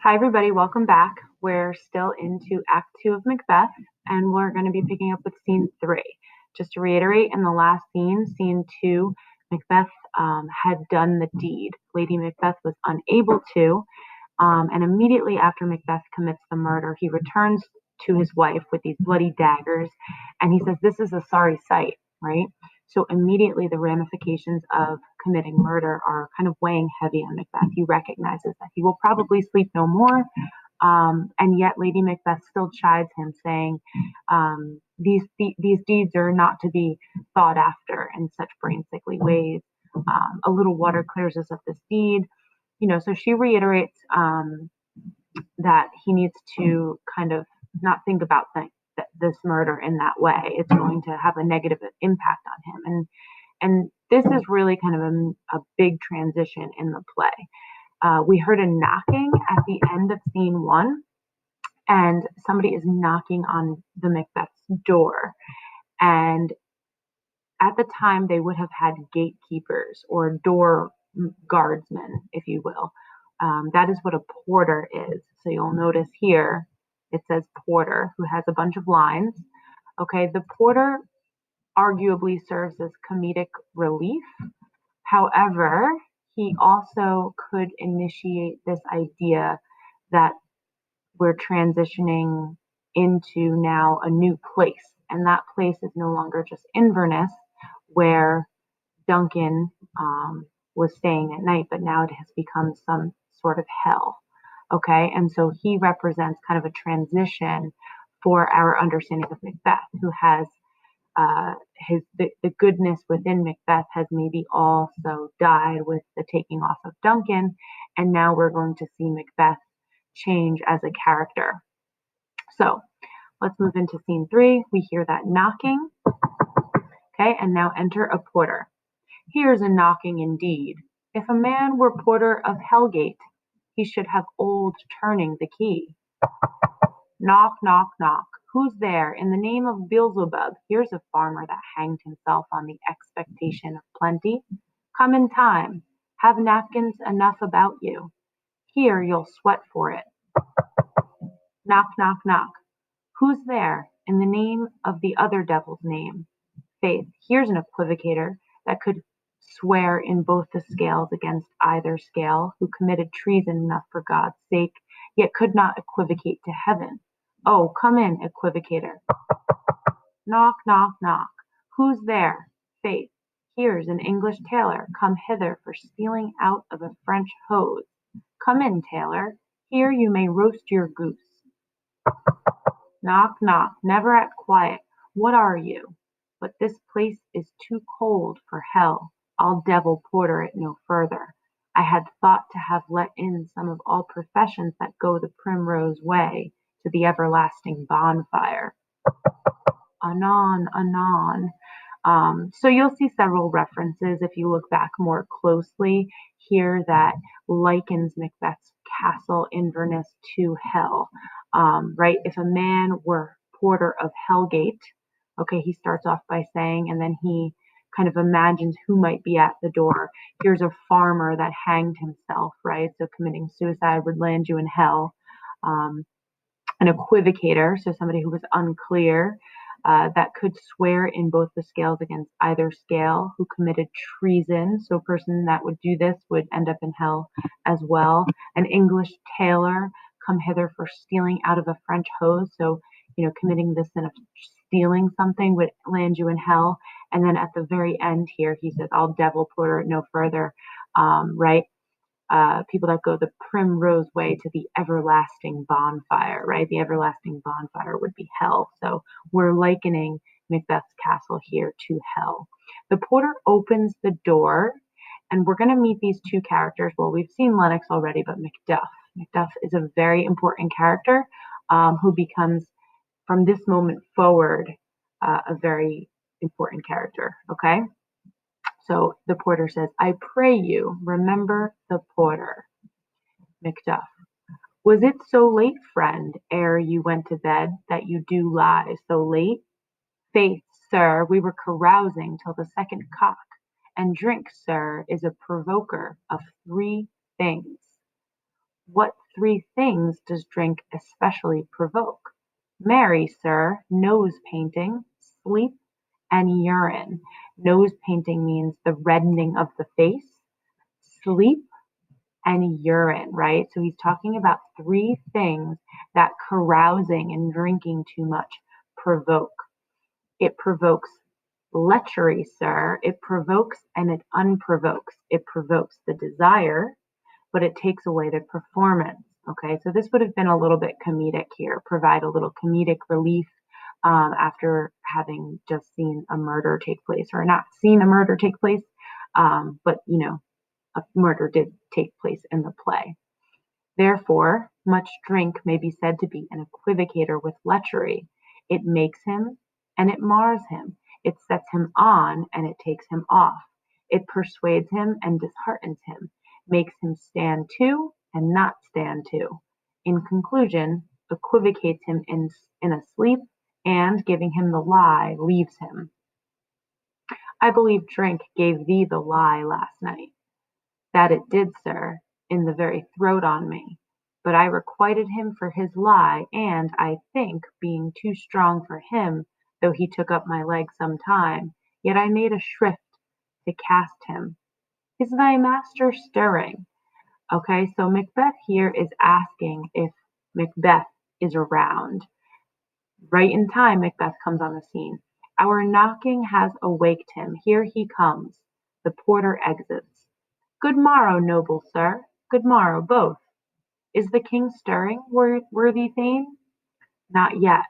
Hi, everybody. Welcome back. We're still into Act Two of Macbeth, and we're going to be picking up with Scene Three. Just to reiterate, in the last scene, Scene Two, Macbeth had done the deed. Lady Macbeth was unable to, and immediately after Macbeth commits the murder, he returns to his wife with these bloody daggers, and he says, "This is a sorry sight," right? So immediately the ramifications of committing murder are kind of weighing heavy on Macbeth. He recognizes that he will probably sleep no more, and yet Lady Macbeth still chides him, saying, "These deeds are not to be thought after in such brain sickly ways. A little water clears us of this deed." So she reiterates that he needs to kind of not think about this murder in that way. It's going to have a negative impact on him, and this is really kind of a big transition in the play. We heard a knocking at the end of scene one, and somebody is knocking on the Macbeth's door. And at the time, they would have had gatekeepers or door guardsmen, if you will. That is what a porter is. So you'll notice here it says porter, who has a bunch of lines. Okay, the porter arguably serves as comedic relief. However, he also could initiate this idea that we're transitioning into now a new place. And that place is no longer just Inverness, where Duncan was staying at night, but now it has become some sort of hell. Okay, and so he represents kind of a transition for our understanding of Macbeth, who has the goodness within Macbeth has maybe also died with the taking off of Duncan, and now we're going to see Macbeth change as a character. So let's move into scene three. We hear that knocking. Okay, and now enter a porter. Here's a knocking indeed. If a man were porter of Hellgate, he should have old turning the key. Knock, knock, knock. Who's there? In the name of Beelzebub, here's a farmer that hanged himself on the expectation of plenty. Come in time. Have napkins enough about you. Here you'll sweat for it. Knock, knock, knock. Who's there? In the name of the other devil's name. Faith, here's an equivocator that could swear in both the scales against either scale, who committed treason enough for God's sake, yet could not equivocate to heaven. Oh, come in, equivocator. Knock, knock, knock. Who's there? Faith, here's an English tailor come hither for stealing out of a French hose. Come in, tailor. Here you may roast your goose. Knock, knock, never at quiet. What are you? But this place is too cold for hell. I'll devil porter it no further. I had thought to have let in some of all professions that go the primrose way to the everlasting bonfire. Anon, anon. So you'll see several references if you look back more closely here that likens Macbeth's castle Inverness to hell, right? If a man were porter of Hellgate, okay, he starts off by saying, and then he kind of imagines who might be at the door. Here's a farmer that hanged himself, right? So committing suicide would land you in hell. An equivocator, so somebody who was unclear, that could swear in both the scales against either scale, who committed treason. So a person that would do this would end up in hell as well. An English tailor, come hither for stealing out of a French hose. So, committing the sin of stealing something would land you in hell. And then at the very end here, he says, I'll devil porter it no further, right? People that go the primrose way to the everlasting bonfire, right? The everlasting bonfire would be hell. So we're likening Macbeth's castle here to hell. The porter opens the door, and we're going to meet these two characters. Well, we've seen Lennox already, but Macduff. Macduff is a very important character who becomes, from this moment forward, a very important character, okay? So the porter says, I pray you, remember the porter. Macduff. Was it so late, friend, ere you went to bed, that you do lie so late? Faith, sir, we were carousing till the second cock, and drink, sir, is a provoker of three things. What three things does drink especially provoke? Marry, sir, nose painting, sleep, and urine. Nose painting means the reddening of the face, sleep, and urine, right? So he's talking about three things that carousing and drinking too much provoke. It provokes lechery, sir. It provokes and it unprovokes. It provokes the desire, but it takes away the performance. Okay, so this would have been a little bit comedic here, provide a little comedic relief after having just seen a murder take place, or not seen a murder take place, but a murder did take place in the play. Therefore, much drink may be said to be an equivocator with lechery. It makes him and it mars him. It sets him on and it takes him off. It persuades him and disheartens him, makes him stand to and not stand to. In conclusion, equivocates him in a sleep, and giving him the lie leaves him. I believe drink gave thee the lie last night. That it did, sir, in the very throat on me. But I requited him for his lie, and, I think, being too strong for him, though he took up my leg some time, yet I made a shrift to cast him. Is thy master stirring? Okay, so Macbeth here is asking if Macbeth is around. Right in time, Macbeth comes on the scene. Our knocking has awaked him. Here he comes. The porter exits. Good morrow, noble sir. Good morrow, both. Is the king stirring, worthy Thane? Not yet.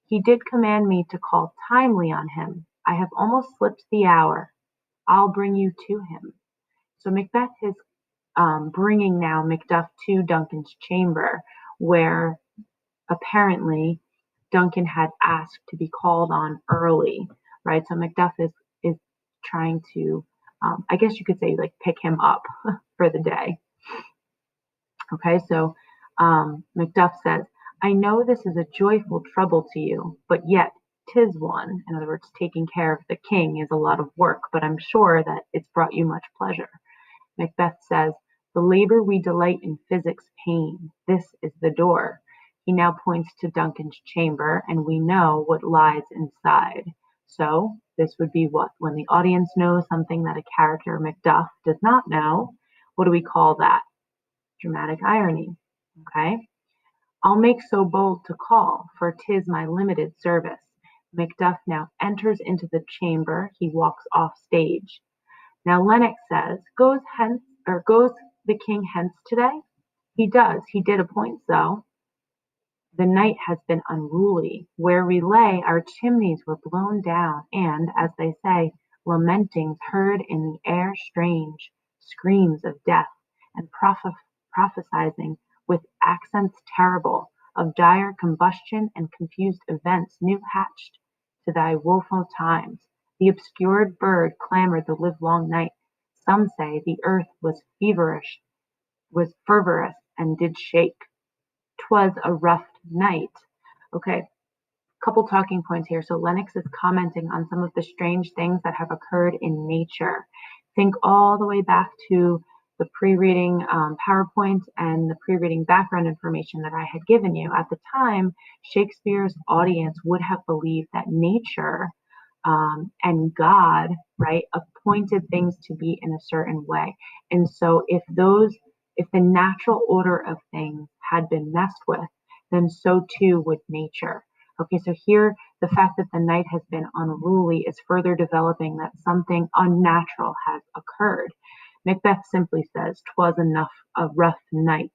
He did command me to call timely on him. I have almost slipped the hour. I'll bring you to him. So Macbeth is bringing now Macduff to Duncan's chamber, where apparently Duncan had asked to be called on early, right? So Macduff is trying to, I guess you could say, like, pick him up for the day. Okay, so Macduff says, I know this is a joyful trouble to you, but yet 'tis one. In other words, taking care of the king is a lot of work, but I'm sure that it's brought you much pleasure. Macbeth says, the labor we delight in physics pain. This is the door. He now points to Duncan's chamber, and we know what lies inside. So this would be what? When the audience knows something that a character, Macduff, does not know, what do we call that? Dramatic irony. Okay? I'll make so bold to call, for 'tis my limited service. Macduff now enters into the chamber. He walks off stage. Now Lennox says, goes the king hence today? He does. He did appoint so. The night has been unruly. Where we lay, our chimneys were blown down, and, as they say, lamentings heard in the air strange, screams of death, and prophesying with accents terrible, of dire combustion and confused events new hatched to thy woeful times. The obscured bird clamored the livelong night. Some say the earth was fervorous, and did shake. 'Twas a rough night. Okay, couple talking points here. So Lennox is commenting on some of the strange things that have occurred in nature. Think all the way back to the pre-reading PowerPoint and the pre-reading background information that I had given you. At the time, Shakespeare's audience would have believed that nature and God, right, appointed things to be in a certain way. And so if the natural order of things had been messed with, then so too would nature. Okay, so here the fact that the night has been unruly is further developing that something unnatural has occurred. Macbeth simply says, 'twas a rough night.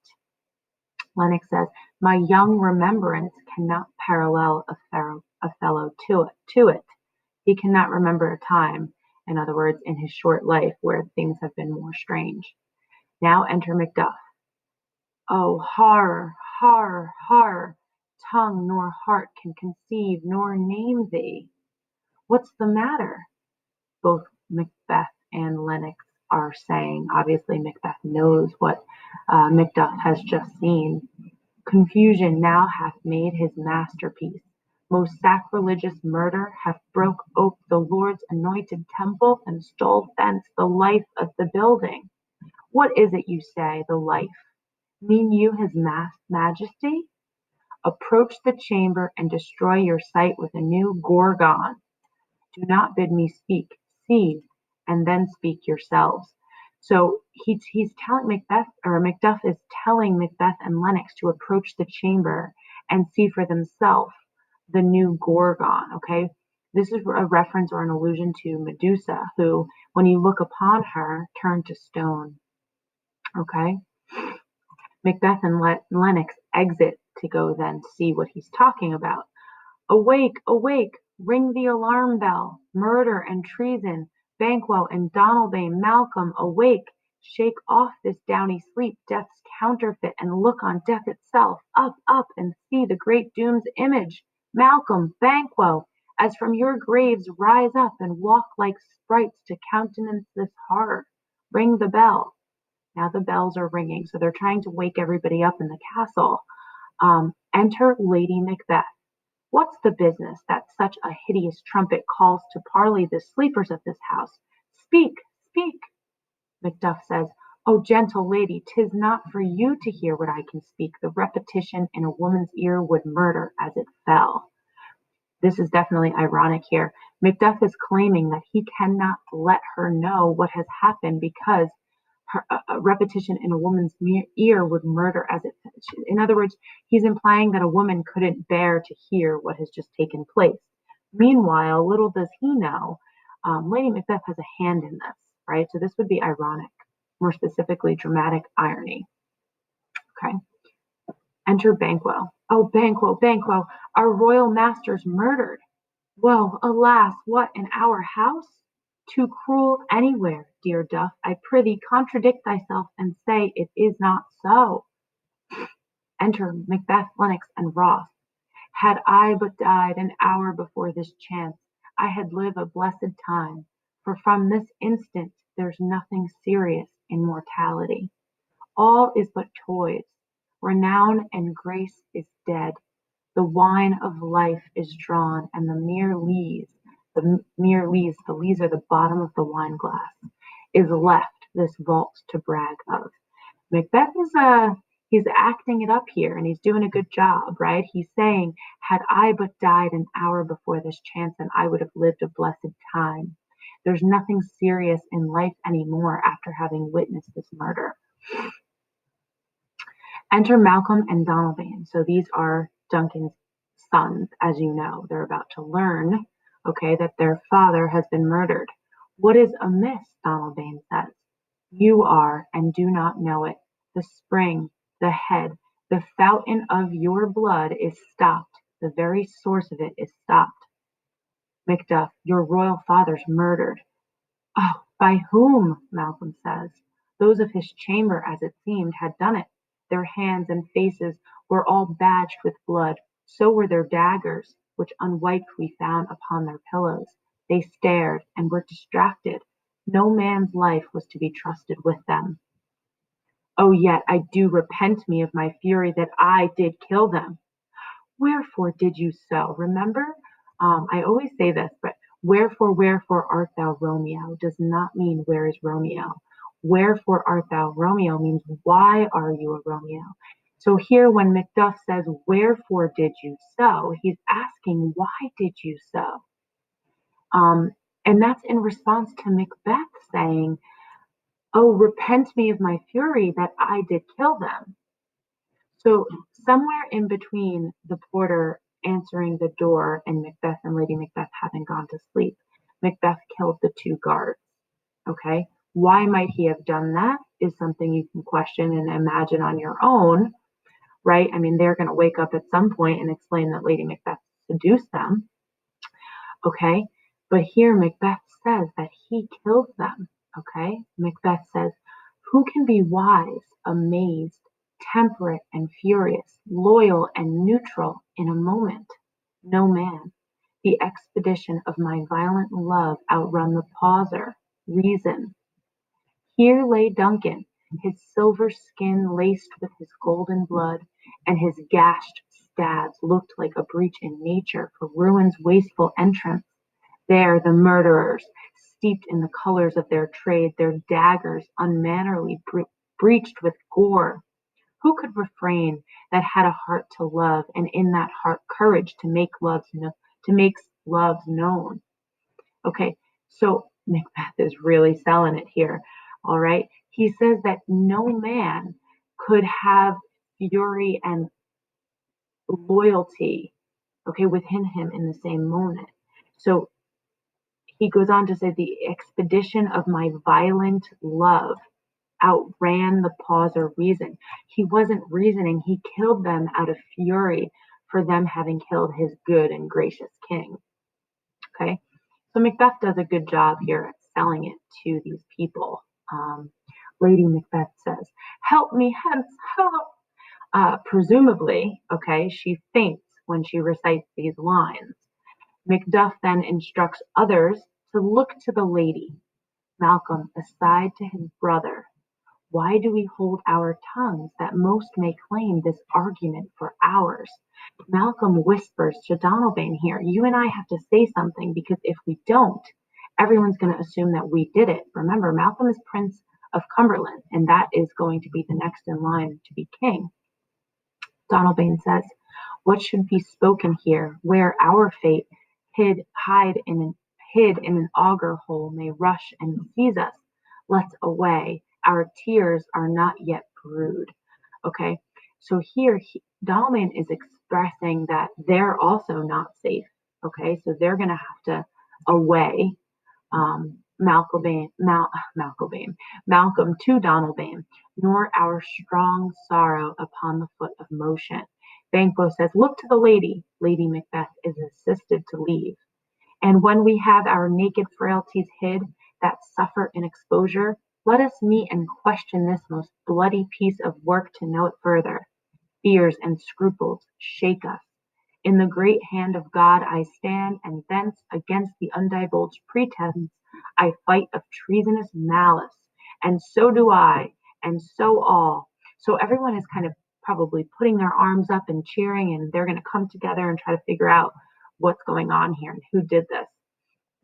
Lennox says, my young remembrance cannot parallel a fellow to it. He cannot remember a time, in other words, in his short life where things have been more strange. Now enter Macduff. Oh, horror, horror, horror! Tongue nor heart can conceive nor name thee. What's the matter? Both Macbeth and Lennox are saying. Obviously, Macbeth knows what Macduff has just seen. Confusion now hath made his masterpiece. Most sacrilegious murder hath broke ope the Lord's anointed temple, and stole thence the life of the building. What is it you say, the life? Mean you his majesty? Approach the chamber and destroy your sight with a new Gorgon. Do not bid me speak. See, and then speak yourselves. So he's telling Macbeth, or Macduff is telling Macbeth and Lennox to approach the chamber and see for themselves the new Gorgon. Okay, this is a reference or an allusion to Medusa, who, when you look upon her, turned to stone. Okay, Macbeth and Lennox exit to go then see what he's talking about. Awake, awake, ring the alarm bell, murder and treason, Banquo and Donalbain, Malcolm, awake, shake off this downy sleep, death's counterfeit, and look on death itself, up, up, and see the great doom's image, Malcolm, Banquo, as from your graves rise up and walk like sprites to countenance this horror. Ring the bell. Now the bells are ringing, so they're trying to wake everybody up in the castle. Enter Lady Macbeth. What's the business that such a hideous trumpet calls to parley the sleepers of this house? Speak, speak. Macduff says, O gentle lady, 'tis not for you to hear what I can speak. The repetition in a woman's ear would murder as it fell. This is definitely ironic here. Macduff is claiming that he cannot let her know what has happened because a repetition in a woman's ear would murder as it. In other words, he's implying that a woman couldn't bear to hear what has just taken place. Meanwhile, little does he know, Lady Macbeth has a hand in this, right? So this would be ironic, more specifically, dramatic irony. Okay. Enter Banquo. Oh, Banquo, Banquo, our royal master's murdered. Woe, alas, what, in our house? Too cruel anywhere, dear Duff. I prithee contradict thyself and say it is not so. Enter Macbeth, Lennox, and Ross. Had I but died an hour before this chance, I had lived a blessed time, for from this instant there's nothing serious in mortality. All is but toys. Renown and grace is dead. The wine of life is drawn, and the lees are the bottom of the wine glass, is left this vault to brag of. Macbeth is he's acting it up here, and he's doing a good job, right? He's saying, had I but died an hour before this chance, then I would have lived a blessed time. There's nothing serious in life anymore after having witnessed this murder. Enter Malcolm and Donalbain. So these are Duncan's sons, as you know. They're about to learn, okay, that their father has been murdered. What is amiss? Donalbain says. You are, and do not know it. The spring, the head, the fountain of your blood is stopped. The very source of it is stopped. Macduff, your royal father's murdered. Oh, by whom? Malcolm says. Those of his chamber, as it seemed, had done it. Their hands and faces were all badged with blood. So were their daggers, which unwiped we found upon their pillows. They stared and were distracted. No man's life was to be trusted with them. Oh, yet I do repent me of my fury that I did kill them. Wherefore did you so? Remember, I always say this, but wherefore art thou Romeo does not mean where is Romeo. Wherefore art thou Romeo means why are you a Romeo? So here when Macduff says, wherefore did you so? He's asking, why did you so? And that's in response to Macbeth saying, oh, repent me of my fury that I did kill them. So somewhere in between the porter answering the door and Macbeth and Lady Macbeth having gone to sleep, Macbeth killed the two guards. Okay. Why might he have done that is something you can question and imagine on your own, right? I mean, they're going to wake up at some point and explain that Lady Macbeth seduced them. Okay. But here Macbeth says that he killed them. Okay. Macbeth says, who can be wise, amazed, temperate and furious, loyal and neutral in a moment? No man. The expedition of my violent love outrun the pauser, reason. Here lay Duncan, his silver skin laced with his golden blood, and his gashed stabs looked like a breach in nature for ruin's wasteful entrance. There the murderers, steeped in the colors of their trade, their daggers unmannerly breached with gore. Who could refrain that had a heart to love, and in that heart courage to make loves known? Okay, so Macbeth is really selling it here. All right, he says that no man could have fury and loyalty, okay, within him in the same moment. So he goes on to say, the expedition of my violent love outran the pause or reason. He wasn't reasoning, he killed them out of fury for them having killed his good and gracious king. Okay, so Macbeth does a good job here at selling it to these people. Lady Macbeth says, "Help me hence, help." Presumably, okay, she faints when she recites these lines. Macduff then instructs others to look to the lady. Malcolm, aside to his brother, why do we hold our tongues that most may claim this argument for ours? Malcolm whispers to Donalbain here, you and I have to say something because if we don't, everyone's going to assume that we did it. Remember, Malcolm is Prince of Cumberland, and that is going to be the next in line to be king. Donalbain says, what should be spoken here, where our fate hid in an auger hole may rush and seize us? Let's away. Our tears are not yet brewed. Okay, so here Donalbain is expressing that they're also not safe. Okay, so they're going to have to away Malcolm to Donalbain, nor our strong sorrow upon the foot of motion. Banquo says, look to the lady. Lady Macbeth is assisted to leave. And when we have our naked frailties hid that suffer in exposure, let us meet and question this most bloody piece of work to know it further. Fears and scruples shake us. In the great hand of God I stand, and thence against the undivulged pretense I fight of treasonous malice. And so do I, and so all. So everyone is kind of probably putting their arms up and cheering, and they're going to come together and try to figure out what's going on here and who did this.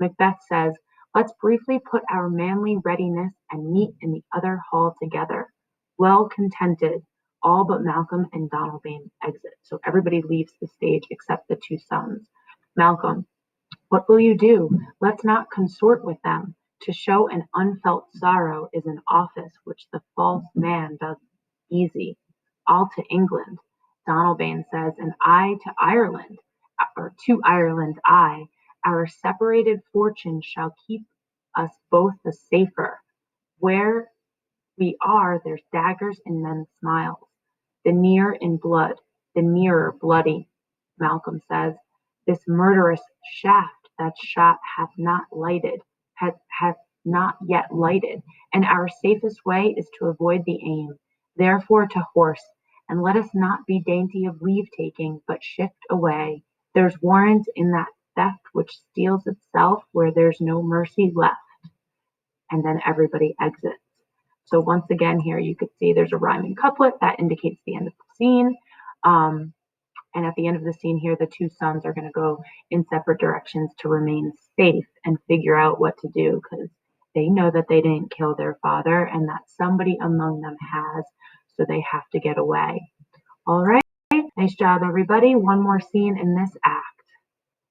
Macbeth says, let's briefly put our manly readiness and meet in the other hall together. Well contented, all but Malcolm and Donalbain exit. So everybody leaves the stage except the two sons. Malcolm, what will you do? Let's not consort with them. To show an unfelt sorrow is an office which the false man does easy. All to England, Donalbain says, and I to Ireland, or to Ireland I. Our separated fortunes shall keep us both the safer. Where we are, there's daggers in men's smiles. The near in blood, the nearer bloody. Malcolm says, this murderous shaft that shot hath not yet lighted, and our safest way is to avoid the aim. Therefore to horse, and let us not be dainty of leave-taking, but shift away. There's warrant in that theft which steals itself where there's no mercy left. And then everybody exits. So once again here you could see there's a rhyming couplet that indicates the end of the scene. And at the end of the scene here, the two sons are going to go in separate directions to remain safe and figure out what to do, because they know that they didn't kill their father and that somebody among them has, so they have to get away. All right, nice job everybody. One more scene in this act.